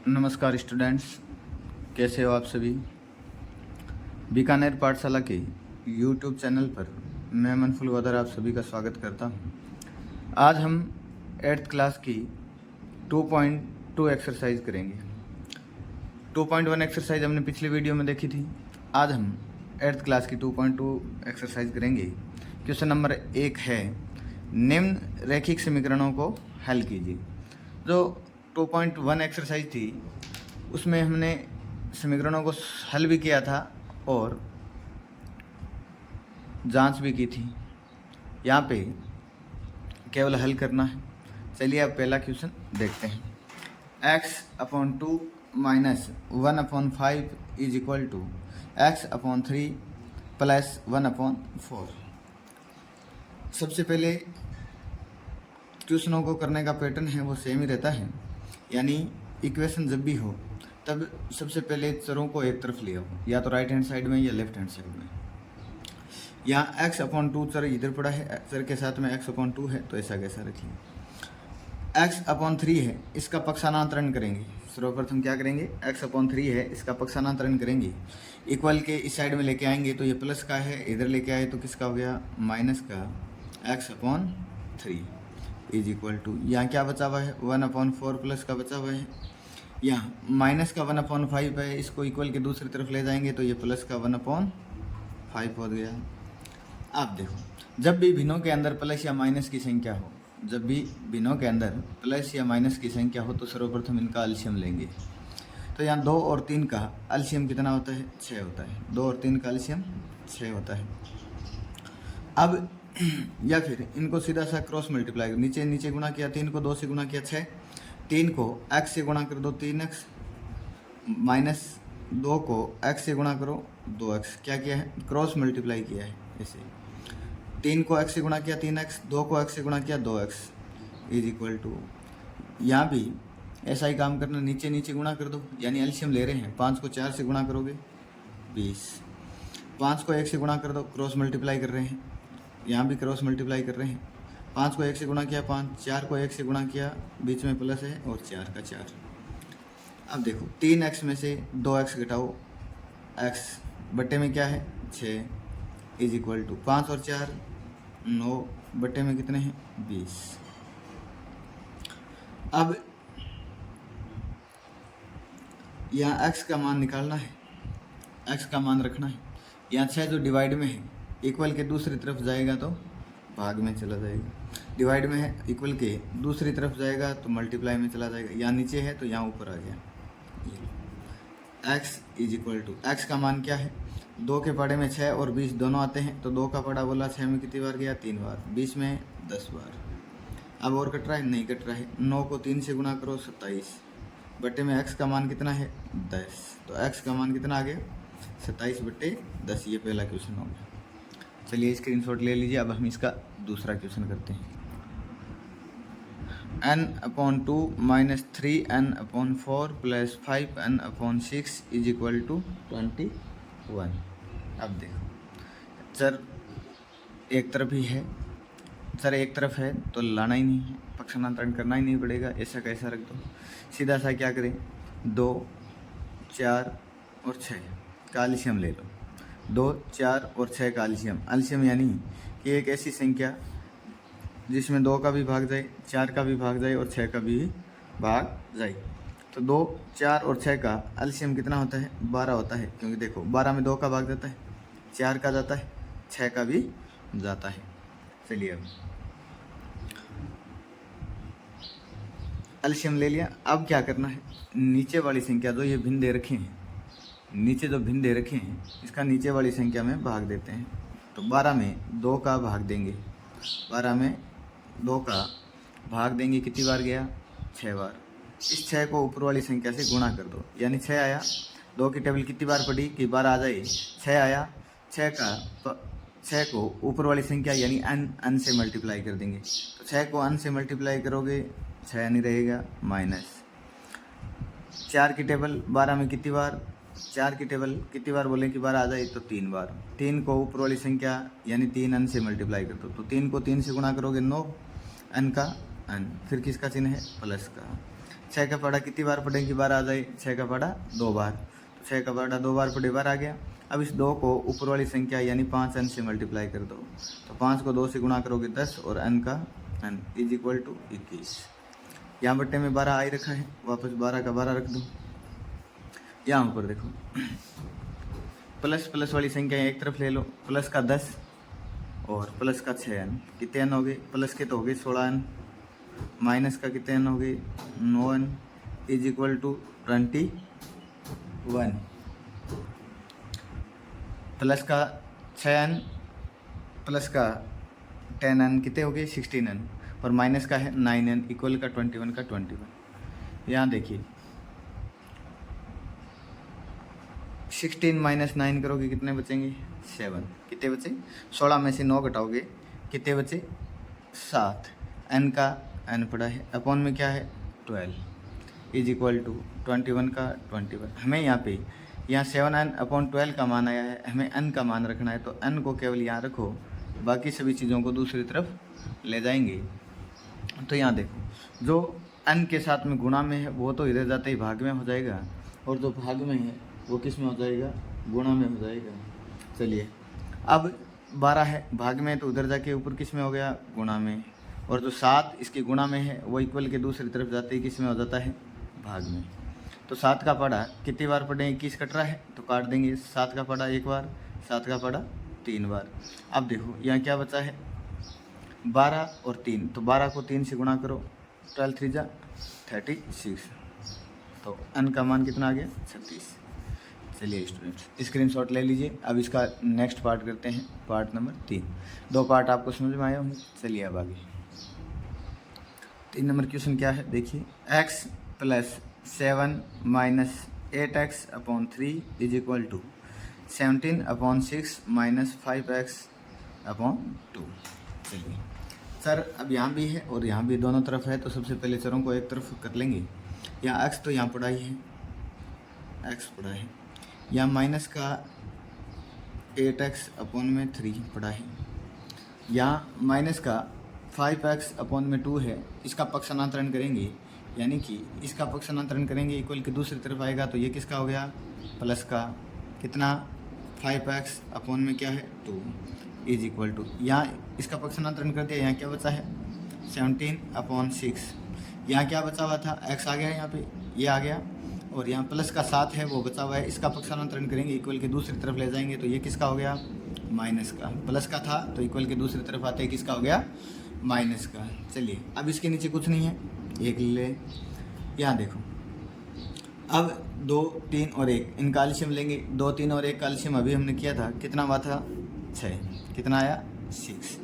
नमस्कार स्टूडेंट्स, कैसे हो आप सभी। बीकानेर पाठशाला के यूट्यूब चैनल पर मैं मनफुल गदर आप सभी का स्वागत करता हूं। आज हम 8th क्लास की 2.2 एक्सरसाइज करेंगे। 2.1 एक्सरसाइज हमने पिछली वीडियो में देखी थी। आज हम 8th क्लास की 2.2 एक्सरसाइज करेंगे। क्वेश्चन नंबर 1 है, निम्न रैखिक समीकरणों को हल कीजिए। जो 2.1 एक्सरसाइज थी उसमें हमने समीकरणों को हल भी किया था और जांच भी की थी। यहाँ पे केवल हल करना है। चलिए अब पहला क्वेश्चन देखते हैं। x/2 minus 1/5 is equal to x/3 plus 1/4। सबसे पहले क्वेश्चनों को करने का पैटर्न है वो सेम ही रहता है, यानी इक्वेशन जब भी हो तब सबसे पहले चरों को एक तरफ ले आओ, या तो राइट हैंड साइड में या लेफ्ट हैंड साइड में। यहाँ x/2 चर इधर पड़ा है, चर के साथ में x/2 है, तो ऐसा कैसा रखिए। x/3 है, इसका पक्षांतरण करेंगे। सर्वप्रथम क्या करेंगे, x/3 है, इसका पक्षांतरण करेंगे। इक्वल के इस साइड में लेके आएंगे तो ये प्लस का है, इधर लेके आए तो किसका हो गया, माइनस का x/3 इज इक्वल टू, यहाँ क्या बचा हुआ है, 1/4 प्लस का बचा हुआ है। यहाँ माइनस का 1/5 है, इसको इक्वल के दूसरी तरफ ले जाएंगे तो ये प्लस का 1/5 हो गया। आप देखो, जब भी भिन्नों के अंदर प्लस या माइनस की संख्या हो, जब भी भिन्नों के अंदर प्लस या माइनस की संख्या हो तो सर्वप्रथम इनका एलसीएम लेंगे। तो यहाँ 2 और 3 का एलसीएम कितना होता है, 6 होता है। 2 और 3 का एलसीएम 6 होता है। अब या फिर इनको सीधा सा क्रॉस मल्टीप्लाई, नीचे नीचे गुणा किया, 3 को 2 से गुणा किया 6, 3 को x से गुणा कर दो 3x, माइनस 2 को x से गुणा करो 2x। क्या किया है, क्रॉस मल्टीप्लाई किया है। ऐसे 3 को x से गुणा किया 3x, 2 को x से गुणा किया 2x इज इक्वल टू, यहाँ भी ऐसा ही काम करना, नीचे नीचे गुणा कर दो, यानी एलसीएम ले रहे हैं। 5 को 4 से गुणा करोगे 20, 5 को 1 से गुणा कर दो, क्रॉस मल्टीप्लाई कर रहे हैं, यहाँ भी क्रॉस मल्टीप्लाई कर रहे हैं। 5 को 1 से गुणा किया 5, 4 को 1 से गुणा किया, बीच में प्लस है, और 4 का 4। अब देखो 3x में से 2x घटाओ, x बट्टे में क्या है 6 इज इक्वल टू 5 और 4 9, बट्टे में कितने हैं 20। अब यहाँ x का मान निकालना है, x का मान रखना है। यहाँ 6 जो डिवाइड में है, इक्वल के दूसरी तरफ जाएगा तो भाग में चला जाएगा। डिवाइड में है, इक्वल के दूसरी तरफ जाएगा तो मल्टीप्लाई में चला जाएगा। यहाँ नीचे है तो यहाँ ऊपर आ गया। x is equal to, x का मान क्या है, 2 के पढ़े में 6 और 20 दोनों आते हैं, तो 2 का पढ़ा बोला 6 में कितनी बार गया, 3 बार, 20 में 10 बार। अब और कट रहा है, नहीं कट रहा है। 9 को 3 से गुणा करो 27, बट्टे में x का मान कितना है 10, तो x का मान कितना आ गया 27/10। ये पहला क्वेश्चन हो गया। चलिए स्क्रीनशॉट ले लीजिए। अब हम इसका दूसरा क्वेश्चन करते हैं। n/2 minus 3n/4 plus 5n/6 is equal to 21। अब देखो, चर एक तरफ ही है, चर एक तरफ है तो लाना ही नहीं है, पक्षांतरण करना ही नहीं पड़ेगा। ऐसा कैसा रख दो, सीधा सा क्या करें, 2 4 और 6 का एलसीएम ले लो। 2 4 और 6 का एलसीएम यानी कि एक ऐसी संख्या जिसमें 2 का भी भाग जाए, 4 का भी भाग जाए और 6 का भी भाग जाए। तो 2 4 और 6 का एलसीएम कितना होता है, 12 होता है। क्योंकि देखो 12 में 2 का भाग जाता है, 4 का जाता है, 6 का भी जाता है। चलिए अब एलसीएम ले लिया। अब क्या करना है, नीचे वाली संख्या जो ये भिन्न दे रखे हैं, नीचे जो भिन्न दे रखे हैं इसका नीचे वाली संख्या में भाग देते हैं। तो 12 में 2 का भाग देंगे, 12 में 2 का भाग देंगे, कितनी बार गया 6 बार। इस 6 को ऊपर वाली संख्या से गुणा कर दो, यानी 6 आया। 2 की टेबल कितनी बार पड़ी कि 12 आ जाए, 6 आया। 6 को ऊपर वाली संख्या यानी n से मल्टीप्लाई कर देंगे। तो 6 को n से मल्टीप्लाई करोगे 6 नहीं रहेगा, माइनस 4 की टेबल 12 में कितनी बार, 4 की टेबल कितनी बार बोलें कि 12 आ जाए, तो 3 बार। 3 को ऊपर वाली संख्या यानी 3n से मल्टीप्लाई कर दो, तो 3 को 3 से गुणा करोगे 9, n का n, फिर किसका चिन्ह है, प्लस का। 6 का पढ़ा कितनी बार पढ़ेंगे, बार आ जाए, 6 का पढ़ा 2 बार, तो 6 का पढ़ा 2 बार पढ़े, बार आ गया। अब इस 2 को ऊपर वाली संख्या यानी 5n से मल्टीप्लाई कर दो, तो 5 को 2 से गुणा करोगे 10 और n का n इज इक्वल टू 21। यहाँ बट्टे में 12 आ ही रखा है, वापस 12 का 12 रख दो। यहाँ ऊपर देखो प्लस प्लस वाली संख्या एक तरफ ले लो, प्लस का 10 और प्लस का 6n, कितने n हो गए, प्लस के तो हो गए 16n, माइनस का कितने n हो गए 9n is equal to 21। Plus का 6n प्लस का 10n कितने हो गए 16n, और माइनस का है 9n इक्वल का 21 का 21। यहाँ देखिए 16 माइनस 9 करोगे कितने बचेंगे 7, कितने बचे 16 में से 9 घटाओगे कितने बचे 7, n का n पड़ा है, अपॉन में क्या है 12 इज इक्वल टू 21 का 21। हमें यहाँ 7n अपॉन 12 का मान आया है, हमें n का मान रखना है, तो n को केवल यहाँ रखो, बाकी सभी चीज़ों को दूसरी तरफ ले जाएंगे। तो यहाँ देखो जो n के साथ में गुणा में है वो तो इधर जाते ही भाग में हो जाएगा, और जो भाग में है वो किस में हो जाएगा गुणा में हो जाएगा। चलिए अब 12 है भाग में, तो उधर जाके ऊपर किस में हो गया गुणा में, और जो 7 इसके गुणा में है वो इक्वल के दूसरी तरफ जाते ही किस में हो जाता है भाग में। तो 7 का पढ़ा कितनी बार पढ़े 21 कट रहा है तो काट देंगे, 7 का पढ़ा 1 बार, 7 का पढ़ा 3 बार। अब देखो यहाँ क्या बचा है 12 और 3, तो 12 को 3 से गुणा करो, 12 3 जा 36, तो n का मान कितना आ गया 36। चलिए स्टूडेंट्स स्क्रीनशॉट ले लीजिए। अब इसका नेक्स्ट पार्ट करते हैं, पार्ट नंबर 3। 2 पार्ट आपको समझ में आए होंगे। चलिए अब आगे 3 नंबर क्वेश्चन क्या है देखिए, x plus 7 minus 8x upon 3 is equal to 17 upon 6 minus 5x upon 2। चलिए सर अब यहाँ भी है और यहाँ भी दोनों तरफ है, तो सबसे पहले चरों को एक तरफ कर लेंगे। यहाँ x तो यहाँ पढ़ा ही है, x पढ़ा है, यहाँ माइनस का 8x अपॉन में 3 पढ़ा है, यहाँ माइनस का 5x अपॉन में 2 है। इसका पक्षांतरण करेंगे, यानी कि इसका पक्षांतरण करेंगे इक्वल की दूसरी तरफ आएगा, तो ये किसका हो गया प्लस का कितना 5x अपॉन में क्या है 2 इज इक्वल टू, यहाँ इसका पक्षांतरण कर दिया, यहाँ क्या बचा है 17 अपॉन 6, यहाँ क्या बचा हुआ था x आ गया, यहाँ पे ये आ गया, और यहाँ प्लस का 7 है वो बचा हुआ है, इसका पक्षांतरण करेंगे इक्वल के दूसरी तरफ ले जाएंगे, तो ये किसका हो गया माइनस का, प्लस का था तो इक्वल के दूसरी तरफ आते ही किसका हो गया माइनस का। चलिए अब इसके नीचे कुछ नहीं है, एक ले, यहाँ देखो अब 2 3 और 1 इनका एलसीएम लेंगे, 2 3 और 1 का एलसीएम अभी हमने किया था, कितना हुआ था 6, कितना आया 6।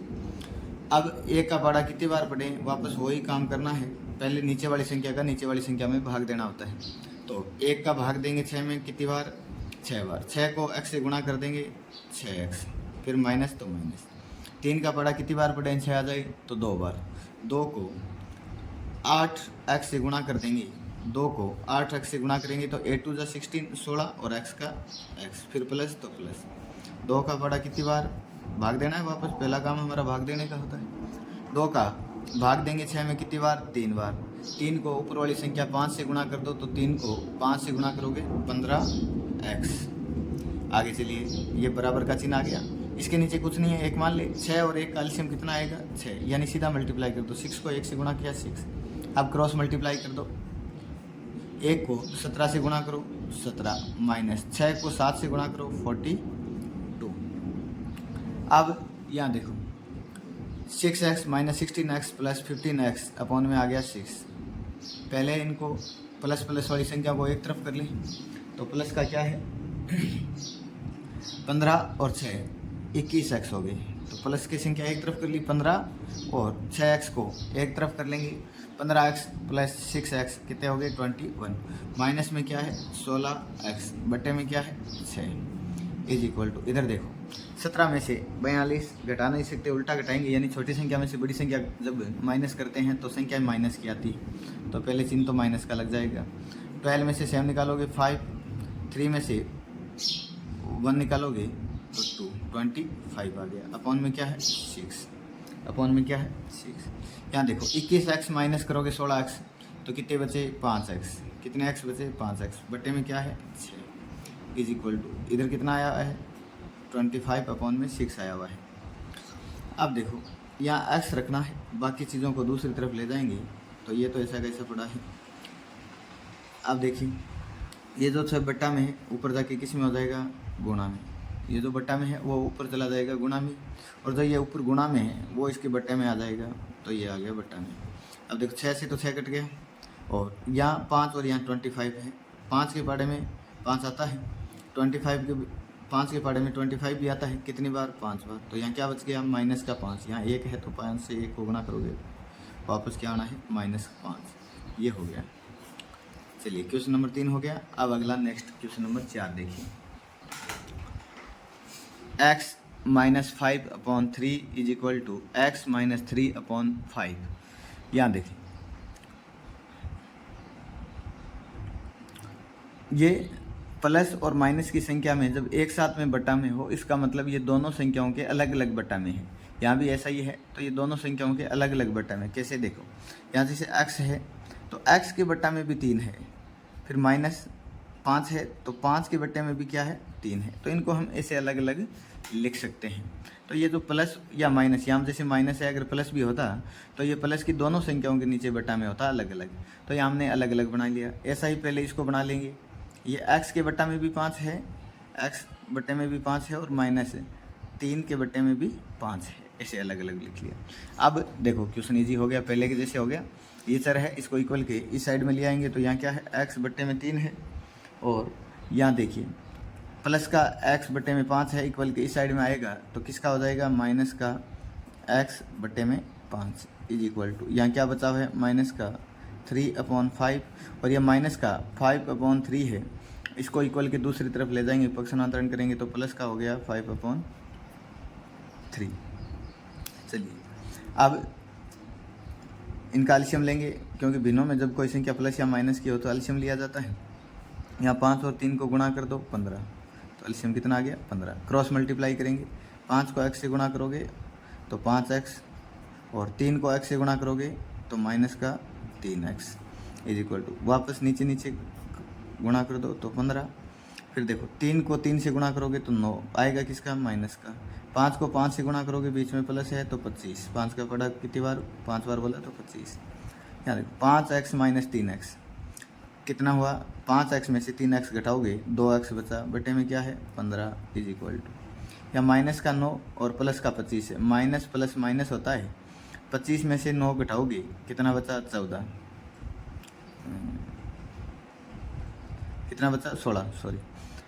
अब 1 का पढ़ा कितनी बार पढ़े, वापस वही काम करना है, पहले नीचे वाली संख्या का नीचे वाली संख्या में भाग देना होता है, तो 1 का भाग देंगे 6 में कितनी बार 6 बार, 6 को x से गुणा कर देंगे 6x, फिर माइनस तो माइनस। 3 का पढ़ा कितनी बार पढ़े 6 आ जाए तो 2 बार, 2 को 8x से गुणा कर देंगे, 2 को 8x से गुणा करेंगे तो 8 2 16 16 और x का x, फिर प्लस तो प्लस। 2 का पढ़ा कितनी बार भाग देना है, वापस पहला काम हमारा भाग देने का होता है। 2 का भाग देंगे 6 में कितनी बार 3 बार, 3 को ऊपर वाली संख्या 5 से गुणा कर दो, तो 3 को 5 से गुणा करोगे 15x। आगे चलिए ये बराबर का चिन्ह आ गया, इसके नीचे कुछ नहीं है, एक मान ले 6 और 1 का एलसीएम कितना आएगा 6, यानी सीधा मल्टीप्लाई कर दो, 6 को 1 से गुणा किया 6, अब क्रॉस मल्टीप्लाई कर दो, 1 को 17 से गुणा करो 17 माइनस 6 को 7 से गुणा करो 42। अब यहाँ देखो 6x minus 16x plus 15x upon में आ गया 6। पहले इनको प्लस प्लस वाली संख्या को एक तरफ कर लें, तो प्लस का क्या है 15 और 6 21x हो गई, तो प्लस की संख्या एक तरफ कर ली 15 और 6x को एक तरफ कर लेंगे, 15x प्लस 6x कितने हो गए 21, माइनस में क्या है 16x बटे में क्या है 6 इज इक्वल टू, इधर देखो 17 में से 42 घटा नहीं सकते, उल्टा घटाएंगे, यानी छोटी संख्या में से बड़ी संख्या जब माइनस करते हैं तो संख्या माइनस की आती है, तो पहले चिन्ह तो माइनस का लग जाएगा। 12 में से 7 निकालोगे 5, 3 में से 1 निकालोगे तो 25 आ गया, अपॉन में क्या है 6, अपॉन में क्या है 6। यहाँ देखो 21x माइनस करोगे 16x, तो कितने बचे 5x, कितने x बचे 5x, बटे में क्या है 6 इज इक्वल टू इधर कितना आया है 25/6 आया हुआ है। अब देखो यहाँ x रखना है, बाकी चीज़ों को दूसरी तरफ ले जाएंगे तो ये तो ऐसा कैसा पड़ा है। अब देखिए ये जो 6 बट्टा में है ऊपर जाके किस में हो जाएगा गुणा में, ये जो बट्टा में है वो ऊपर चला जाएगा गुणा में, और जो ये ऊपर गुणा में है वो इसके बट्टे में आ जाएगा, तो ये आ गया बट्टा में। अब देखो 6 से तो 6 कट गया, और यहाँ 5 और यहाँ 25 है, 5 के पाड़े में 5 आता है, 5 के पाड़े में 25 भी आता है, कितनी बार 5 बार, तो यहाँ क्या बच गया माइनस का 5, यहाँ 1 है तो 5 से 1 को गुणा करोगे वापस क्या आना है -5, ये हो गया। चलिए क्वेश्चन नंबर 3 हो गया। अब अगला नेक्स्ट क्वेश्चन नंबर 4 देखिए। x - 5/3 is equal to x - 3/5। यहाँ देखिए ये प्लस और माइनस की संख्या में जब एक साथ में बट्टा में हो, इसका मतलब ये दोनों संख्याओं के अलग अलग बट्टा में है। यहाँ भी ऐसा ही है, तो ये दोनों संख्याओं के अलग अलग बट्टा में कैसे देखो, यहाँ जैसे x है तो x के बट्टा में भी 3 है, फिर -5 है तो 5 के बट्टे में भी क्या है 3 है, तो इनको हम ऐसे अलग अलग लिख सकते हैं। तो ये जो प्लस या माइनस, यहाँ जैसे माइनस है अगर प्लस भी होता तो ये प्लस की दोनों संख्याओं के नीचे बट्टा में होता अलग अलग, तो यहाँ हमने अलग अलग बना लिया। ऐसा ही पहले इसको बना लेंगे, ये x के बट्टा में भी 5 है, x बट्टे में भी 5 है, और -3 के बट्टे में भी 5 है, ऐसे अलग अलग लिख लिया। अब देखो क्वेश्चन ईजी हो गया, पहले के जैसे हो गया। ये चर है इसको इक्वल के इस साइड में ले आएंगे तो यहाँ क्या है x बट्टे में 3 है, और यहाँ देखिए प्लस का x बट्टे में 5 है इक्वल के इस साइड में आएगा तो किसका हो जाएगा माइनस का x बट्टे में 5 इज इक्वल टू यहाँ क्या बचा हुआ है माइनस का 3/5, और यह माइनस का 5/3 है, इसको इक्वल के दूसरी तरफ ले जाएंगे, पक्षांतरण करेंगे तो प्लस का हो गया 5/3। चलिए अब इनका एलसीएम लेंगे, क्योंकि भिन्नों में जब कोई संख्या प्लस या माइनस की हो तो एलसीएम लिया जाता है। यहाँ 5 और 3 को गुणा कर दो 15, तो एलसीएम कितना आ गया 15। क्रॉस मल्टीप्लाई करेंगे, 5 को x से गुणा करोगे तो 5x, और 3 को x से गुणा करोगे तो माइनस का 3x इज इक्वल टू वापस नीचे नीचे गुणा कर दो तो 15। फिर देखो 3 को 3 से गुणा करोगे तो 9 आएगा किसका माइनस का, 5 को 5 से गुणा करोगे बीच में प्लस है तो 25, 5 का पड़ा कितनी बार 5 बार बोला तो 25। यहाँ देखो 5x - 3x कितना हुआ, 5x में से 3x घटाओगे 2x बचा, बटे में क्या है 15 इज इक्वल टू या माइनस का 9 और प्लस का 25 है, माइनस प्लस माइनस होता है, 25 में से 9 घटाओगे कितना बचा 14, कितना बचा 16, सॉरी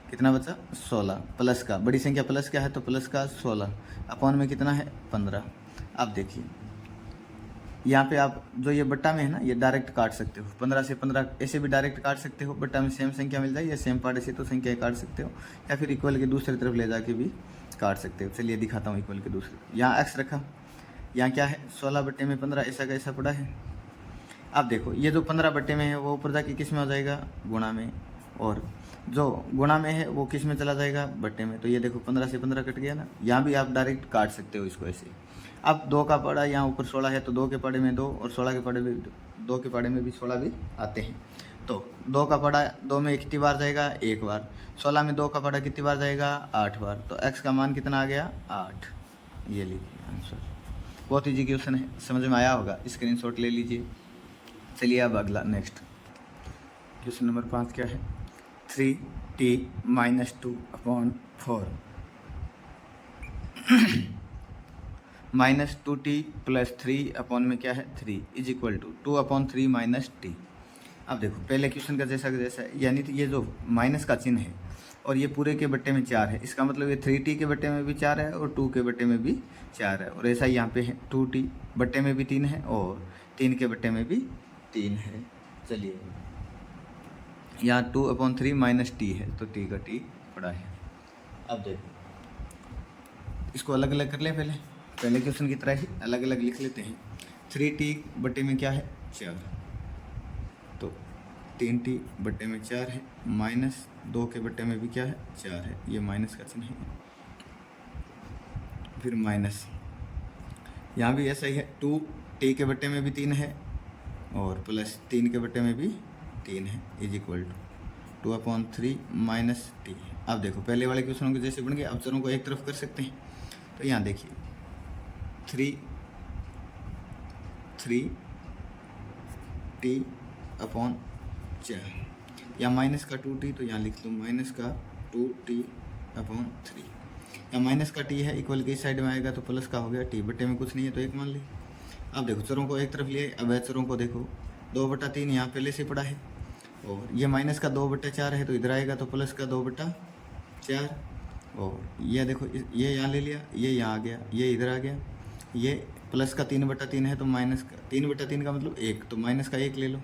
कितना बचा 16, प्लस का बड़ी संख्या प्लस क्या है तो प्लस का 16 अपॉन में कितना है 15। अब देखिए यहाँ पे आप जो ये बट्टा में है ना ये डायरेक्ट काट सकते हो, 15 से 15 ऐसे भी डायरेक्ट काट सकते हो, बट्टा में सेम संख्या मिल जाए या सेम पार्ट से तो संख्या काट सकते हो, या फिर इक्वल के दूसरी तरफ ले जाके भी काट सकते हो। चलिए दिखाता हूँ इक्वल के दूसरे, यहाँ x रखा, यहाँ क्या है 16 बट्टे में 15 ऐसा कैसा पड़ा है। अब देखो ये जो 15 बट्टे में है वो ऊपर जाके किस में हो जाएगा गुणा में, और जो गुणा में है वो किस में चला जाएगा बट्टे में, तो ये देखो 15 से 15 कट गया ना, यहाँ भी आप डायरेक्ट काट सकते हो इसको ऐसे। अब 2 का पाड़ा यहाँ ऊपर 16 है तो 2 के पाड़े में 2 और 16 के पाड़े में 2 के पाड़े में भी 16 भी आते हैं, तो 2 का पाड़ा 2 में कितनी बार जाएगा 1 बार, 16 में 2 का पाड़ा कितनी बार जाएगा 8 बार, तो x का मान कितना आ गया 8, ये लिखिए आंसर। बहुत ईजी क्वेश्चन है, समझ में आया होगा, स्क्रीनशॉट ले लीजिए। चलिए अब अगला नेक्स्ट क्वेश्चन नंबर 5 क्या है, 3t - 2/4 -2t + 3 अपॉन में क्या है 3 इज इक्वल टू 2/3 - t। अब देखो पहले क्वेश्चन का जैसा है, यानी तो ये जो माइनस का चिन्ह है और ये पूरे के बट्टे में 4 है, इसका मतलब ये 3t के बट्टे में भी 4 है और 2 के बट्टे में भी 4 है, और ऐसा यहाँ पे है 2t बट्टे में भी 3 है और 3 के बट्टे में भी 3 है। चलिए यहाँ 2/3 - t है तो t का t पड़ा है। अब देखो इसको अलग अलग कर लें, पहले क्वेश्चन की तरह ही अलग अलग लिख लेते हैं। 3t बट्टे में क्या है 4, तो 3t बट्टे में 4 है, -2 के बट्टे में भी क्या है 4 है, ये माइनस का चिन्ह है, फिर माइनस यहाँ भी ऐसा ही है, 2t के बट्टे में भी 3 है और प्लस 3 के बटे में भी 3 है is equal to 2/3 minus t. अब देखो पहले वाले क्वेश्चनों के जैसे बन गए, अब चरों को एक तरफ कर सकते हैं। तो यहाँ देखिए 3t/4 या माइनस का 2t, तो यहाँ लिख दो माइनस का 2t/3। या माइनस का t है इक्वल के इस साइड में आएगा तो प्लस का हो गया t, बटे में कुछ नहीं है तो 1 मान ली। अब देखो चरों को एक तरफ लिए, अब चरों को देखो 2/3 यहाँ पहले से पड़ा है, और ये माइनस का 2/4 है तो इधर आएगा तो प्लस का 2/4। और ये देखो ये यहाँ ले लिया, ये यहाँ आ गया, ये इधर आ गया, ये प्लस का 3/3 है तो माइनस का 3/3 का मतलब 1, तो माइनस का 1 ले लो,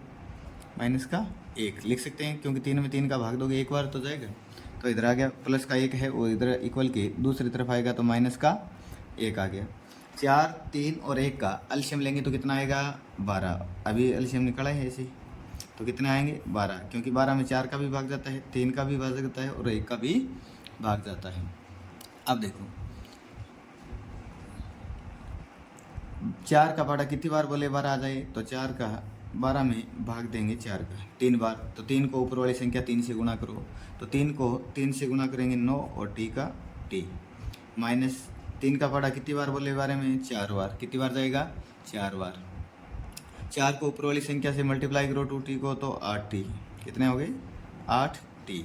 माइनस का 1 लिख सकते हैं क्योंकि 3 में 3 का भाग दोगे एक बार तो जाएगा। तो इधर आ गया प्लस का 1 है, और इधर इक्वल के दूसरी तरफ आएगा तो माइनस का 1 आ गया। 4, 3 और 1 का एलसीएम लेंगे तो कितना आएगा 12। अभी एलसीएम निकला है ऐसे, तो कितने आएंगे 12, क्योंकि 12 में 4 का भी भाग जाता है, 3 का भी भाग जाता है और 1 का भी भाग जाता है। अब देखो 4 का पाड़ा कितनी बार बोले 12 आ जाए, तो 4 का 12 में भाग देंगे 4 का 3 बार, तो 3 को ऊपर वाली संख्या 3 से गुणा करो, तो 3 को 3 से गुणा करेंगे 9 और t का t, माइनस 3 का पाड़ा कितनी बार बोले 12 में 4 बार, कितनी बार जाएगा 4 बार। 4 को ऊपर वाली संख्या से मल्टीप्लाई करो 2t को तो 8t, कितने हो गए 8t,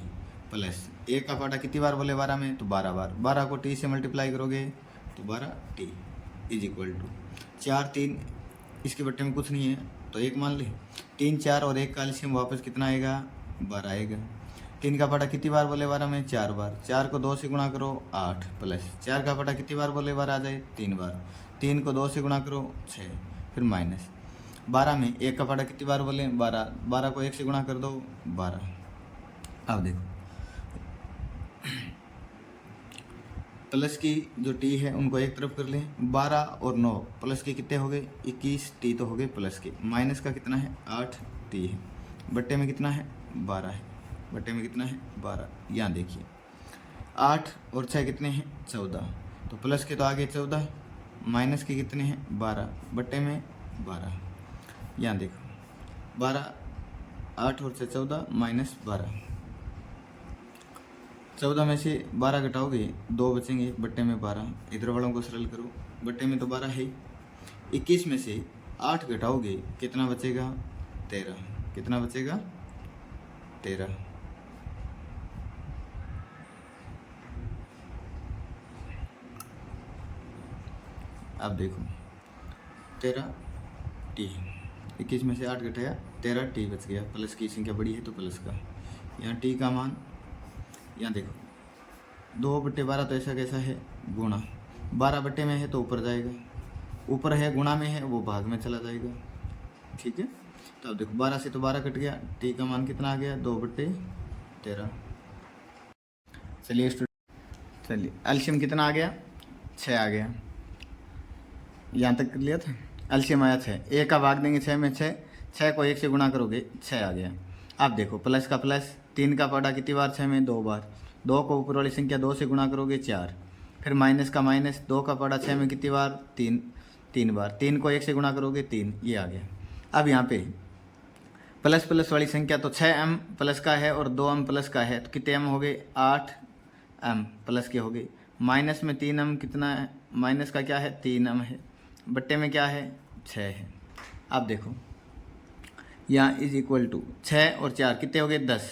प्लस 1 का पाड़ा कितनी बार बोले 12 में तो 12 बार, 12 को t से मल्टीप्लाई करोगे तो 12t इज इक्वल टू 4, 3 इसके बट्टे में कुछ नहीं है तो 1 मान ले, 3, 4 और 1 का एलसीएम वापस कितना आएगा 12 आएगा। 3 का पाड़ा कितनी बार बोले 12 में 4 बार, 4 को 2 से गुणा करो 8, प्लस 4 का पाड़ा कितनी बार बोले 12 आ जाए 3 बार, 3 को 2 से गुणा करो 6, फिर माइनस 12 में 1 का पाड़ा कितनी बार बोले 12, 12 को 1 से गुणा कर दो 12। अब देखो प्लस की जो टी है उनको एक तरफ कर लें, 12 और 9 प्लस के कितने हो गए 21 टी तो हो गए प्लस के, माइनस का कितना है 8 टी है, बट्टे में कितना है 12 है, बट्टे में कितना है 12। यहाँ देखिए 8 और 6 कितने हैं 14, तो प्लस के तो आगे 14, माइनस के कितने हैं 12, बट्टे में 12। यहाँ देखो 12, 8 और 6 14 माइनस 12, 14 में से 12 घटाओगे 2 बचेंगे, बट्टे में 12, इधर वालों को सरल करो, बट्टे में तो 12 है। 21 में से 8 घटाओगे कितना बचेगा 13, कितना बचेगा 13। अब देखो 13 टी, 21 में से 8 घटाया 13 टी बच गया, प्लस की संख्या बड़ी है तो प्लस का, यहाँ टी का मान यहाँ देखो 2/12 तो ऐसा कैसा है गुणा, 12 बट्टे में है तो ऊपर जाएगा, ऊपर है गुणा में है वो भाग में चला जाएगा, ठीक है। तो अब देखो 12 से तो 12 कट गया, टी का मान कितना आ गया 2/13। चलिए एलसीएम कितना आ गया 6 आ गया, यहाँ तक कर लिया था। एलसीएम आया 6, ए का भाग देंगे 6 में 6, 6 को 1 से गुणा करोगे 6 आ गया। अब देखो प्लस का प्लस, 3 का पाड़ा कितनी बार 6 में 2 बार, 2 को ऊपर वाली संख्या 2 से गुणा करोगे 4, फिर माइनस का माइनस, 2 का पाड़ा 6 में कितनी बार 3 बार, 3 को 1 से गुणा करोगे 3, ये आ गया। अब यहाँ पे प्लस प्लस वाली संख्या तो 6m प्लस का है और 2m प्लस का है, तो कितने m हो गए 8m प्लस के हो गए। माइनस में 3m कितना है, माइनस का क्या है 3m है, बट्टे में क्या है 6 है। अब देखो यहाँ इज इक्वल टू 6 और 4 कितने हो गए 10,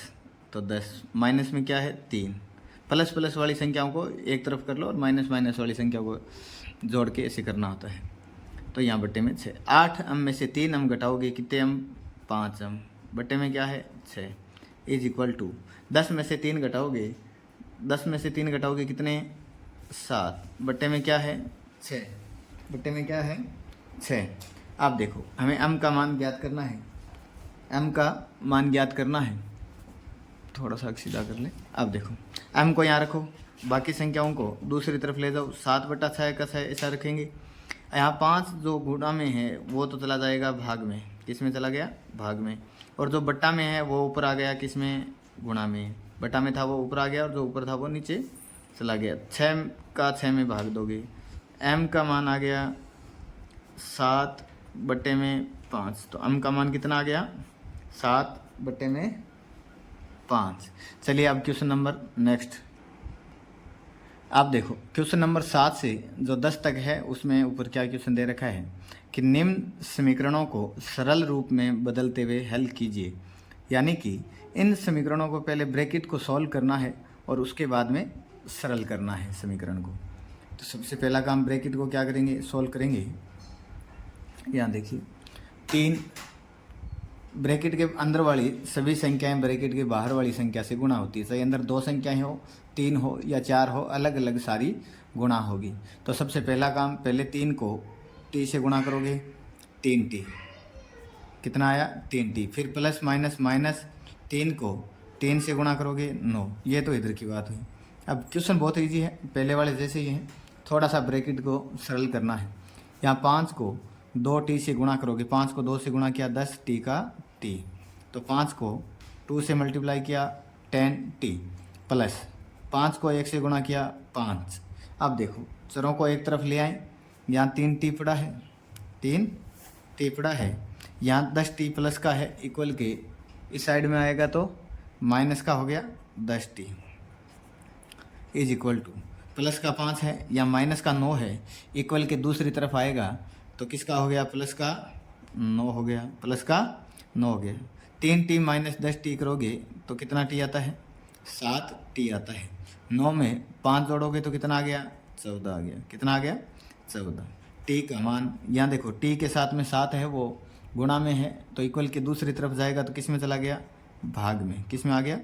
तो 10 माइनस में क्या है 3, प्लस प्लस वाली संख्याओं को एक तरफ कर लो और माइनस माइनस वाली संख्या को जोड़ के ऐसे करना होता है। तो यहाँ बट्टे में 6, 8m में से 3m घटाओगे कितने m 5m, बट्टे में क्या है 6 इज इक्वल टू 10 में से 3 घटाओगे, 10 में से 3 घटाओगे कितने 7, बट्टे में क्या है 6, बट्टे में क्या है 6। अब देखो हमें m का मान ज्ञात करना है, m का मान ज्ञात करना है, थोड़ा सा सीधा कर ले। अब देखो m को यहाँ रखो, बाकी संख्याओं को दूसरी तरफ ले जाओ, 7/6 का 6 ऐसा रखेंगे। यहाँ 5 जो गुणा में है वो तो चला जाएगा भाग में, किस में चला गया भाग में, और जो बट्टा में है वो ऊपर आ गया किस में गुणा में, बट्टा में था वो ऊपर आ गया और जो ऊपर था वो नीचे चला गया। 6 का 6 में भाग दोगे, m का मान आ गया 7/5 5। तो m का मान कितना आ गया 7/5। चलिए अब क्वेश्चन नंबर नेक्स्ट। आप देखो क्वेश्चन नंबर 7 से जो 10 तक है उसमें ऊपर क्या क्वेश्चन दे रखा है कि निम्न समीकरणों को सरल रूप में बदलते हुए हल कीजिए। यानी कि इन समीकरणों को पहले ब्रैकेट को सॉल्व करना है और उसके बाद में सरल करना है समीकरण को। तो सबसे पहला काम ब्रैकेट को क्या करेंगे, सॉल्व करेंगे। यहाँ देखिए 3 ब्रैकेट के अंदर वाली सभी संख्याएं ब्रैकेट के बाहर वाली संख्या से गुणा होती है। चाहे अंदर 2 संख्याएं हो, 3 हो या 4 हो, अलग अलग सारी गुणा होगी। तो सबसे पहला काम, पहले 3 को t से गुणा करोगे, 3t कितना आया 3t। फिर प्लस माइनस माइनस 3 को 3 से गुणा करोगे 9। ये तो इधर की बात हुई। अब क्वेश्चन बहुत ईजी है, पहले वाले जैसे ही है, थोड़ा सा ब्रैकेट को सरल करना है। यहाँ 5 को 2t से गुणा करोगे, 5 को 2 से गुणा किया 10t का t, तो 5 को 2 से मल्टीप्लाई किया 10t, प्लस 5 को 1 से गुणा किया 5। अब देखो चरों को एक तरफ ले आए, यहाँ 3t पड़ा है, 3t पड़ा है, यहाँ 10t प्लस का है, इक्वल के इस साइड में आएगा तो माइनस का हो गया 10t is equal to, plus का 5 है या माइनस का 9 है, इक्वल के दूसरी तरफ आएगा तो किसका हो गया, प्लस का 9 हो गया, प्लस का 9 हो गया। 3t माइनस 10t करोगे तो कितना t आता है, 7t आता है। 9 में 5 जोड़ोगे तो कितना आ गया, 14 आ गया। कितना आ गया, 14। t का मान यहाँ देखो, t के साथ में 7 है, वो गुणा में है, तो इक्वल के दूसरी तरफ जाएगा तो किस में चला गया, भाग में। किस में आ गया,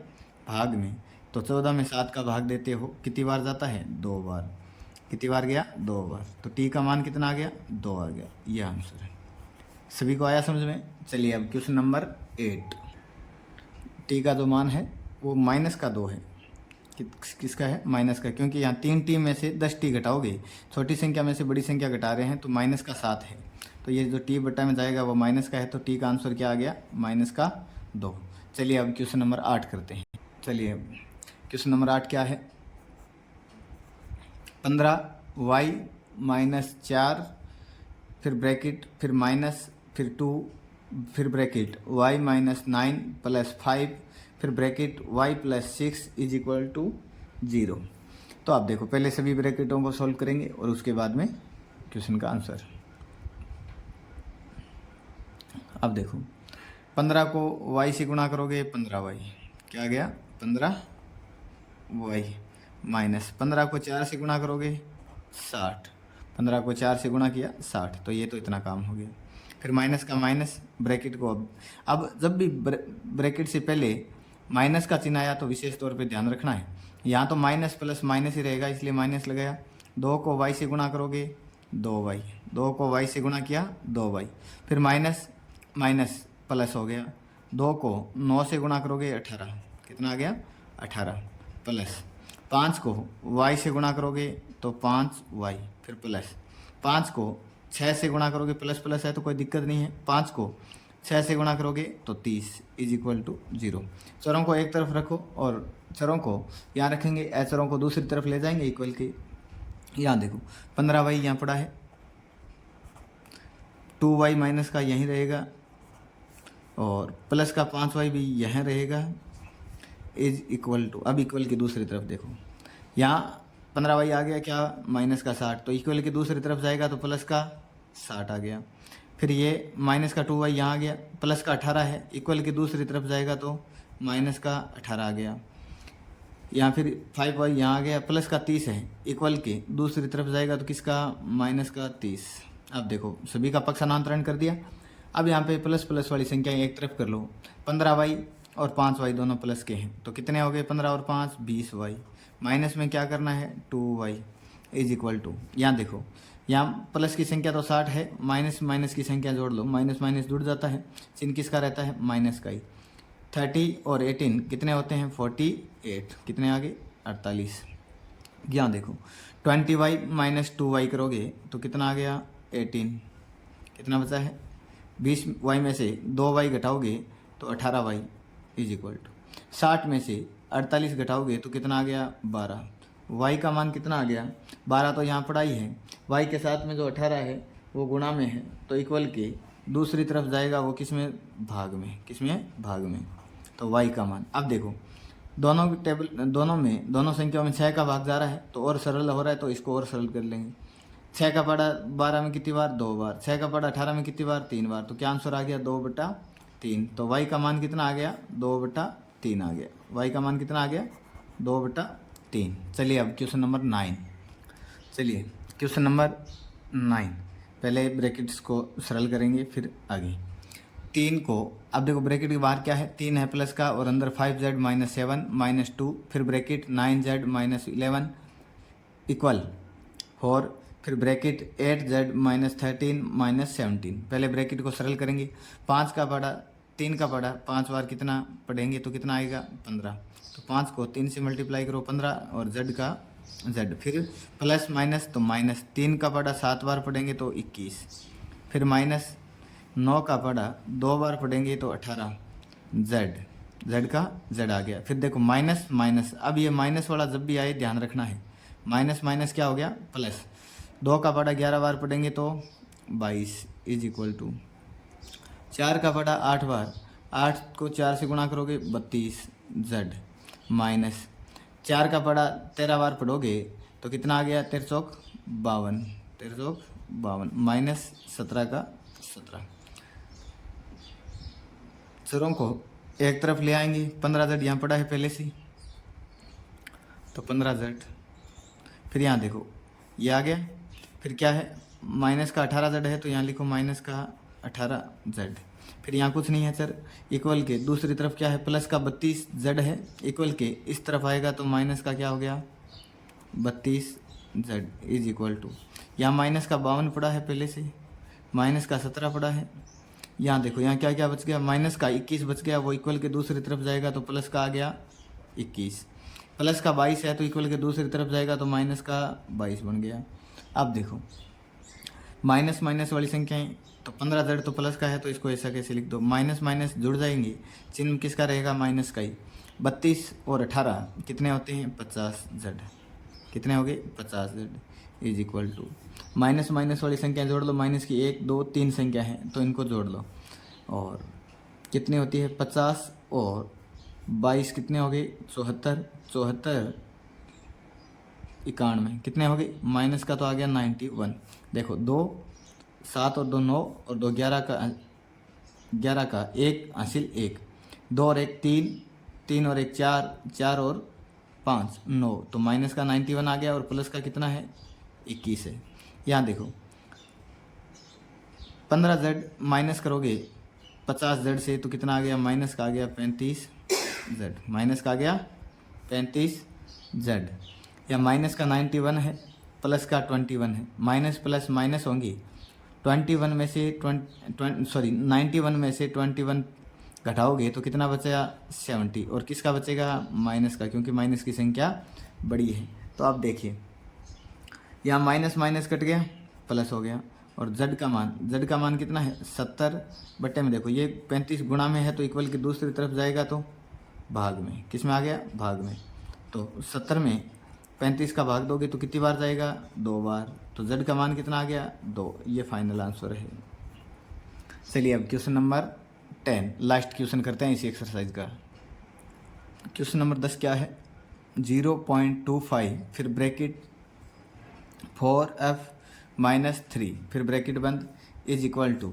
भाग में। तो 14 में 7 का भाग देते हो, कितनी बार जाता है, 2 बार। कितनी बार गया, 2 बार। तो t का मान कितना आ गया, 2 आ गया। यह आंसर है। सभी को आया समझ में। चलिए अब क्वेश्चन नंबर 8। t का जो मान है वो माइनस का 2 है। किसका है, माइनस का, क्योंकि यहाँ 3t में से 10t घटाओगे, छोटी संख्या में से बड़ी संख्या घटा रहे हैं, तो माइनस का 7 है, तो ये जो t बटा में जाएगा वो माइनस का है, तो t का आंसर क्या आ गया, माइनस का 2। चलिए अब क्वेश्चन नंबर 8 करते हैं। चलिए क्वेश्चन नंबर 8 क्या है, 15y माइनस 4, फिर ब्रैकेट, फिर माइनस, फिर 2, फिर ब्रैकेट y माइनस 9 प्लस 5, फिर bracket y plus 6 is equal to 0। तो आप देखो पहले सभी ब्रैकेटों को सॉल्व करेंगे और उसके बाद में क्वेश्चन का आंसर। अब देखो 15 को y से गुणा करोगे, 15y क्या आ गया, 15y माइनस 15 को 4 से गुणा करोगे 60, 15 को 4 से गुणा किया 60, तो ये तो इतना काम हो गया। फिर माइनस का माइनस, ब्रैकेट को अब जब भी ब्रैकेट से पहले माइनस का चिन्ह आया तो विशेष तौर पे ध्यान रखना है, यहाँ तो माइनस प्लस माइनस ही रहेगा, इसलिए माइनस लगाया। 2 को y से गुणा करोगे 2y, 2 को y से गुणा किया 2y, फिर माइनस माइनस प्लस हो गया। 2 को 9 से गुणा करोगे 18, कितना आ गया, 18, प्लस 5 को y से गुणा करोगे तो 5y, फिर प्लस 5 को 6 से गुणा करोगे, प्लस प्लस है तो कोई दिक्कत नहीं है, 5 को 6 से गुणा करोगे तो 30 इज इक्वल टू 0। चरों को एक तरफ रखो और चरों को यहाँ रखेंगे, चरों को दूसरी तरफ ले जाएंगे, इक्वल के यहाँ देखो 15y यहाँ पड़ा है, 2y माइनस का यहीं रहेगा और प्लस का 5y भी यहाँ रहेगा, इज इक्वल टू, अब इक्वल की दूसरी तरफ देखो, यहाँ 15y आ गया क्या, माइनस का 60, तो इक्वल की दूसरी तरफ जाएगा तो प्लस का 60 आ गया। फिर ये माइनस का 2y यहाँ आ गया, प्लस का 18 है, इक्वल की दूसरी तरफ जाएगा तो माइनस का 18 आ गया। यहाँ फिर 5y यहाँ आ गया, प्लस का 30 है, इक्वल के दूसरी तरफ जाएगा तो किसका, माइनस का 30। अब देखो सभी का पक्षांतरण कर दिया। अब यहाँ पे प्लस प्लस वाली संख्या एक तरफ कर लो, 15y और 5y दोनों प्लस के हैं, तो कितने हो गए, 15 और 5 20y, माइनस में क्या करना है 2y इज इक्वल टू, यहाँ देखो यहाँ प्लस की संख्या तो 60 है, माइनस माइनस की संख्या जोड़ लो, माइनस माइनस जुड़ जाता है, चिन्ह किसका रहता है, माइनस का ही। 30 और 18 कितने होते हैं, 48, कितने आ गए 48। यहाँ देखो 20y माइनस 2y करोगे तो कितना आ गया 18, कितना बचा है 20y में से 2y घटाओगे तो 18y इज इक्वल टू 60 में से 48 घटाओगे तो कितना आ गया 12। y का मान कितना आ गया 12, तो यहाँ पड़ा ही है, y के साथ में जो 18 है वो गुणा में है, तो इक्वल के दूसरी तरफ जाएगा वो किस में, भाग में, किस में, भाग में। तो y का मान, अब देखो दोनों की टेबल, दोनों संख्याओं में 6 का भाग जा रहा है तो और सरल हो रहा है, तो इसको और सरल कर लेंगे। 6 का पढ़ा 12 में कितनी बार, 2 बार। 6 का पढ़ा 18 में कितनी बार, 3 बार। तो क्या आंसर आ गया, 2/3। तो y का मान कितना आ गया, 2/3 आ गया। y का मान कितना आ गया, 2/3। चलिए अब क्वेश्चन नंबर 9। चलिए क्वेश्चन नंबर 9, पहले ब्रैकेट्स को सरल करेंगे फिर आगे। 3 को, अब देखो ब्रैकेट के बाहर क्या है, 3 है प्लस का और अंदर 5z - 7 - 2, फिर ब्रैकेट 9z - 11 इक्वल 4, फिर ब्रैकेट 8z - 13 - 17। पहले ब्रैकेट को सरल करेंगे। 5 का पढ़ा 3 का पढ़ा 5 बार कितना पढ़ेंगे तो कितना आएगा, 15। तो 5 को 3 से मल्टीप्लाई करो 15, और z का z, फिर प्लस माइनस तो माइनस। 3 का पढ़ा 7 बार पढ़ेंगे तो 21, फिर माइनस 9 का पढ़ा 2 बार पढ़ेंगे तो 18, z का z आ गया। फिर देखो माइनस माइनस, अब ये माइनस वाला जब भी आए ध्यान रखना है, माइनस माइनस क्या हो गया, प्लस। 2 का पढ़ा 11 बार पढ़ेंगे तो 22 इज इक्वल टू 4 का पढ़ा 8 बार, 8 को 4 से गुणा करोगे 32 z, माइनस 4 का पढ़ा 13 बार पढ़ोगे तो कितना आ गया, 13 चौक 52, 13 चौक 52, माइनस 17 का 17। चरों को एक तरफ ले आएंगे। 15z यहाँ पड़ा है पहले से, तो 15z, फिर यहाँ देखो ये आ गया, फिर क्या है माइनस का 18z है तो यहाँ लिखो माइनस का 18z। फिर यहाँ कुछ नहीं है सर, इक्वल के दूसरी तरफ क्या है, प्लस का 32z है, इक्वल के इस तरफ आएगा तो माइनस का क्या हो गया, 32z इज इक्वल टू, यहाँ माइनस का 52 पड़ा है पहले से, माइनस का 17 पड़ा है। यहाँ देखो यहाँ क्या क्या बच गया, माइनस का 21 बच गया, वो इक्वल के दूसरी तरफ जाएगा तो प्लस का आ गया 21, प्लस का 22 है तो इक्वल के दूसरी तरफ जाएगा तो माइनस का 22 बन गया। अब देखो माइनस माइनस वाली संख्याएं, तो 15z तो प्लस का है तो इसको ऐसा कैसे लिख दो, माइनस माइनस जुड़ जाएंगे, चिन्ह किसका रहेगा, माइनस का ही। 32 और 18 कितने होते हैं, 50z, कितने हो गए, 50z is equal to, minus minus वाली संख्या जोड़ लो, माइनस की 1 2 3 संख्या है तो इनको जोड़ लो, और कितनी होती है 50 और 22 कितने हो गए, 74, 74 91 कितने हो गए, माइनस का तो आ गया 91। देखो 2 7 और 2 9 और 2 11 का 1 हासिल 1, 2 और 1 3, 3 और 1 4, 4 और 5 9, तो माइनस का 91 आ गया और प्लस का कितना है 21 है। यहाँ देखो 15z माइनस करोगे 50z से तो कितना आ गया, माइनस का आ गया 35z, माइनस का आ गया 35z। या माइनस का 91 है, प्लस का 21 है, माइनस प्लस माइनस होंगी, 91 में से 91 में से 21 घटाओगे तो कितना बचेगा 70, और किसका बचेगा, माइनस का, क्योंकि माइनस की संख्या बड़ी है। तो आप देखिए यहाँ माइनस माइनस कट गया, प्लस हो गया, और z का मान कितना है 70 बट्टे में, देखो ये 35 गुणा में है तो इक्वल की दूसरी तरफ जाएगा तो भाग में, किस में आ गया, भाग में। तो 70 में 35 का भाग दोगे तो कितनी बार जाएगा, 2 बार, तो z का मान कितना आ गया 2, ये फाइनल आंसर है। चलिए अब क्वेश्चन नंबर 10, लास्ट क्वेश्चन करते हैं इसी एक्सरसाइज का। क्वेश्चन नंबर 10 क्या है, 0.25 फिर ब्रैकेट 4f - 3 फिर ब्रैकेट बंद is equal to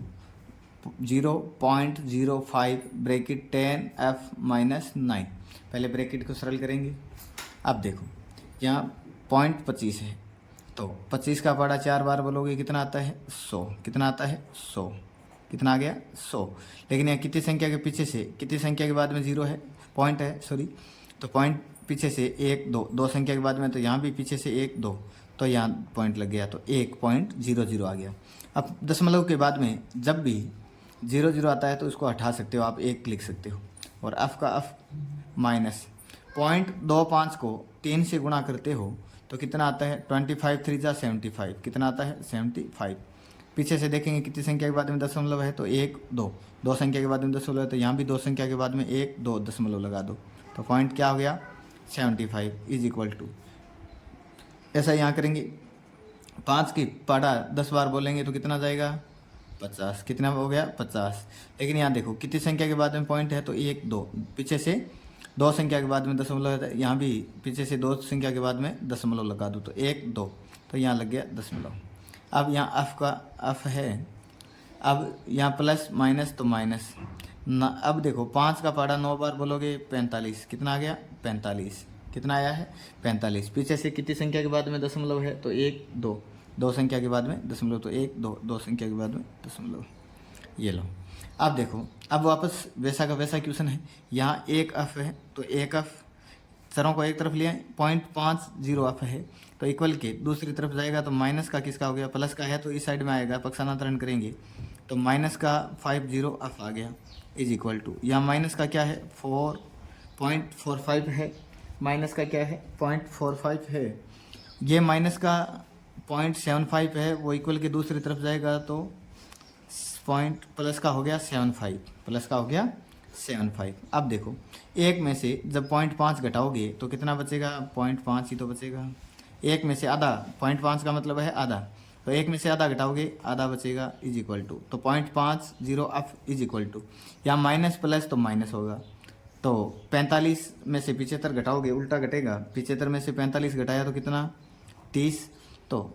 0.05 bracket 10f - 9। पहले ब्रैकेट को सरल करेंगे। अब देखो यहाँ 0.25 है तो 25 का पढ़ा 4 बार बोलोगे कितना आता है 100, कितना आता है 100, कितना आ गया 100। लेकिन यहाँ कितनी संख्या के पीछे से, कितनी संख्या के बाद में 0 है, पॉइंट है सॉरी, तो पॉइंट पीछे से 1 2, 2 संख्या के बाद में, तो यहाँ भी पीछे से 1 2, तो यहाँ पॉइंट लग गया तो 1.00 आ गया। अब दशमलव के बाद में जब भी 00 आता है तो उसको हटा सकते हो, आप 1 लिख सकते हो, और f का f माइनस 0.25 को 3 से गुणा करते हो तो कितना आता है 25 3 जा 75, कितना आता है 75। पीछे से देखेंगे कितनी संख्या के बाद में दशमलव है तो 1 2, 2 संख्या के बाद में दशमलव है तो यहाँ भी 2 संख्या के बाद में 1 2 दशमलव लगा दो, तो पॉइंट क्या हो गया 75 इज इक्वल टू। ऐसा यहाँ करेंगे, 5 की पढ़ा 10 बार बोलेंगे तो कितना जाएगा 50। कितना हो गया 50। लेकिन यहाँ देखो कितनी संख्या के बाद में पॉइंट है, तो 1 2, पीछे से 2 संख्या के बाद में दशमलव है, यहाँ भी पीछे से 2 संख्या के बाद में दशमलव लगा दूँ तो 1 2, तो यहाँ लग गया दशमलव। अब यहाँ f का f है, अब यहाँ प्लस माइनस तो माइनस ना। अब देखो 5 का पहाड़ा 9 बार बोलोगे 45, कितना आ गया 45। कितना आया है 45। पीछे से कितनी संख्या के बाद में दशमलव है, तो 1 2, 2 संख्या के बाद में दशमलव, तो 1 2, 2 संख्या के बाद में दशमलव। ये लो। अब देखो, अब वापस वैसा का वैसा क्वेश्चन है। यहाँ एक f है, तो एक f चरों को एक तरफ लिया, 0.50 f है, तो इक्वल के दूसरी तरफ जाएगा तो माइनस का किसका हो गया, प्लस का है तो इस साइड में आएगा, पक्षांतरण करेंगे तो माइनस का 50 f आ गया, इज इक्वल टू, यहाँ माइनस का क्या है 4.45 है, माइनस का क्या है 0.45 है, ये माइनस का 0.75 है, वो इक्वल के दूसरी तरफ जाएगा तो पॉइंट प्लस का हो गया 75, प्लस का हो गया 75। अब देखो एक में से जब 0.5 घटाओगे तो कितना बचेगा, 0.5 ही तो बचेगा। एक में से आधा, 0.5 का मतलब है आधा, तो एक में से आधा घटाओगे आधा बचेगा, इज इक्वल टू, तो 0.50 f इज इक्वल टू, यहाँ माइनस प्लस तो माइनस होगा, तो 45 में से 75 घटाओगे उल्टा घटेगा, 75 में से 45 घटाया तो कितना 30, तो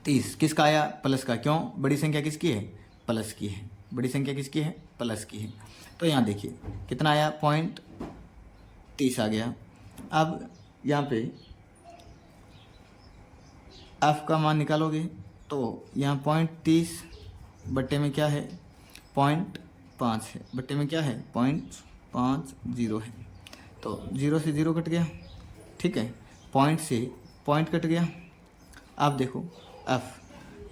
30 किसका आया प्लस का, क्यों बड़ी संख्या किसकी है प्लस की है, बड़ी संख्या किसकी है प्लस की है। तो यहाँ देखिए कितना आया 0.30 आ गया। अब यहाँ पे f का मान निकालोगे तो यहाँ 0.30 बट्टे में क्या है 0.5 है, बट्टे में क्या है 0.50 है, तो 0 से 0 कट गया, ठीक है, पॉइंट से पॉइंट कट गया। अब देखो f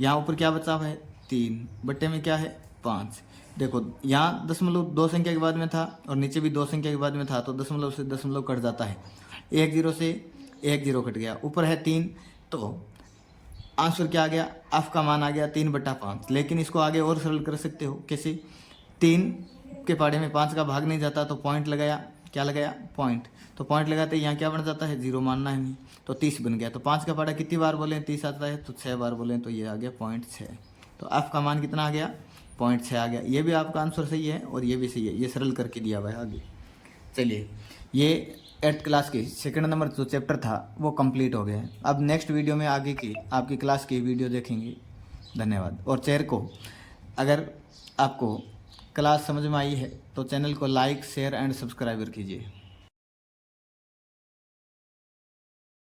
यहाँ ऊपर क्या बचा हुआ है 3, बट्टे में क्या है 5। देखो यहाँ दशमलव 2 संख्या के बाद में था और नीचे भी 2 संख्या के बाद में था, तो दशमलव से दशमलव कट जाता है, 1 0 से 1 0 कट गया, ऊपर है 3, तो आंसर क्या आ गया f का मान आ गया 3/5। लेकिन इसको आगे और सरल कर सकते हो, कैसे, 3 के पहाड़े में 5 का भाग नहीं जाता, तो पॉइंट लगाया, क्या लगाया पॉइंट, तो पॉइंट लगाते यहाँ क्या बन जाता है 0 मानना है नहीं, तो 30 बन गया। तो 5 का पहाड़ा कितनी बार बोलें 30 आता है, तो 6 बार बोलें तो ये आ गया 0.6, तो f का मान कितना आ गया 0.6 आ गया। ये भी आपका आंसर सही है और ये भी सही है, ये सरल करके दिया हुआ है आगे। चलिए ये 8th क्लास के सेकंड नंबर जो चैप्टर था वो कंप्लीट हो गया है। अब नेक्स्ट वीडियो में आगे की आपकी क्लास की वीडियो देखेंगे। धन्यवाद। और चैनल को, अगर आपको क्लास समझ में आई है तो चैनल को लाइक शेयर एंड सब्सक्राइबर कीजिए।